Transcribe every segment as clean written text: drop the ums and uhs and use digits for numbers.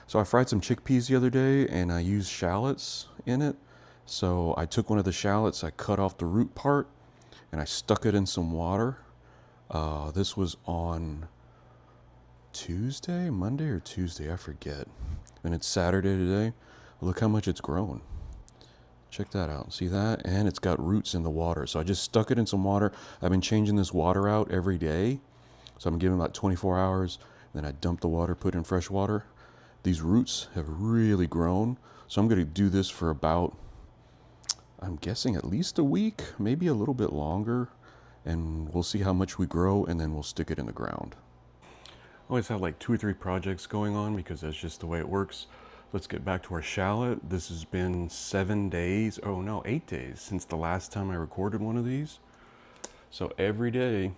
So I fried some chickpeas the other day and I used shallots in it. So I took one of the shallots, I cut off the root part, and I stuck it in some water. This was on Tuesday, Monday or Tuesday, I forget. And it's Saturday today. Look how much it's grown. Check that out. See that? And it's got roots in the water. So I just stuck it in some water. I've been changing this water out every day. So I'm giving about 24 hours. Then I dump the water, put in fresh water. These roots have really grown. So I'm going to do this for about, I'm guessing at least a week, maybe a little bit longer. And we'll see how much we grow and then we'll stick it in the ground. I always have like 2 or 3 projects going on because that's just the way it works. Let's get back to our shallot. This has been 7 days, oh no, 8 days since the last time I recorded one of these. So every day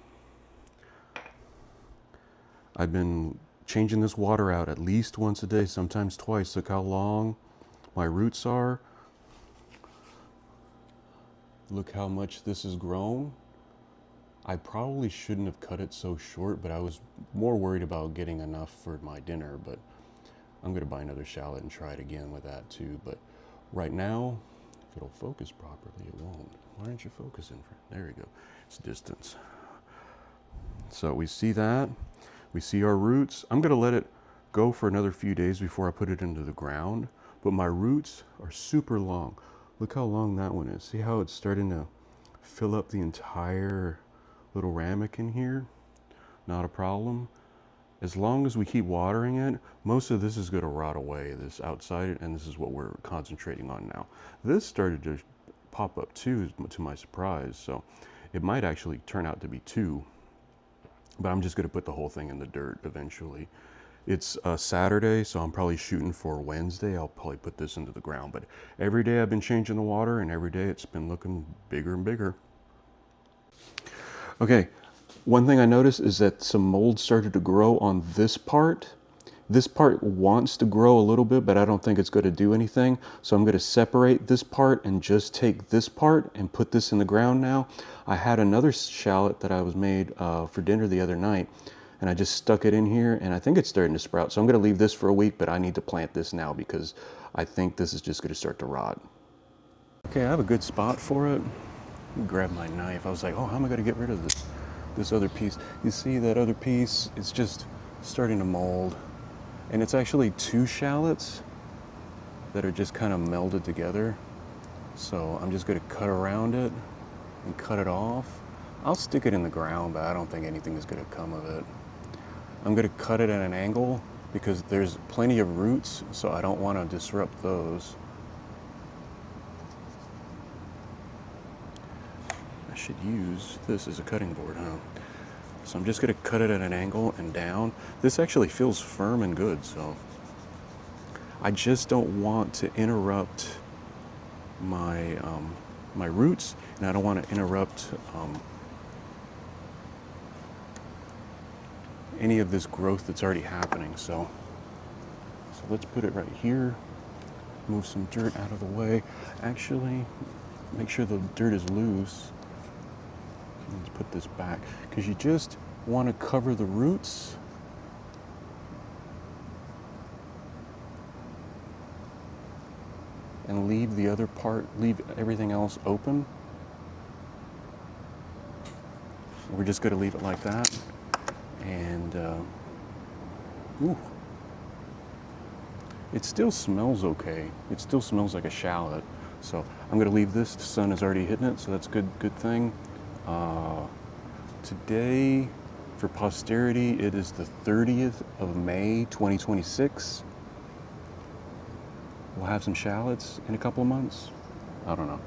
I've been changing this water out at least once a day, sometimes twice. Look how long my roots are. Look how much this has grown. I probably shouldn't have cut it so short, but I was more worried about getting enough for my dinner. But I'm gonna buy another shallot and try it again with that too. But right now, if it'll focus properly, it won't. Why aren't you focusing? There you go. It's distance. So we see that. We see our roots. I'm gonna let it go for another few days before I put it into the ground. But my roots are super long. Look how long that one is. See how it's starting to fill up the entire little ramekin here? Not a problem. As long as we keep watering it, most of this is going to rot away, this outside, and this is what we're concentrating on now. This started to pop up too, to my surprise, so it might actually turn out to be 2, but I'm just going to put the whole thing in the dirt eventually. It's Saturday, so I'm probably shooting for Wednesday. I'll probably put this into the ground, but every day I've been changing the water, and every day it's been looking bigger and bigger. Okay, one thing I noticed is that some mold started to grow on this part. This part wants to grow a little bit, but I don't think it's going to do anything. So I'm going to separate this part and just take this part and put this in the ground now. I had another shallot that I was made for dinner the other night, and I just stuck it in here, and I think it's starting to sprout. So I'm going to leave this for a week, but I need to plant this now because I think this is just going to start to rot. Okay, I have a good spot for it. Grab my knife. I was like, oh, how am I going to get rid of this other piece? You see that other piece? It's just starting to mold. And it's actually 2 shallots that are just kind of melded together. So I'm just going to cut around it and cut it off. I'll stick it in the ground, but I don't think anything is going to come of it. I'm going to cut it at an angle because there's plenty of roots, so I don't want to disrupt those. I should use this as a cutting board, huh? So I'm just going to cut it at an angle and down. This actually feels firm and good, so I just don't want to interrupt my my roots, and I don't want to interrupt any of this growth that's already happening. So let's put it right here. Move some dirt out of the way. Actually, make sure the dirt is loose. Let's put this back because you just want to cover the roots. And leave the other part, leave everything else open. We're just going to leave it like that. And, ooh. It still smells okay. It still smells like a shallot. So I'm going to leave this. The sun is already hitting it, so that's good thing. Today, for posterity, it is the 30th of May, 2026. We'll have some shallots in a couple of months. I don't know.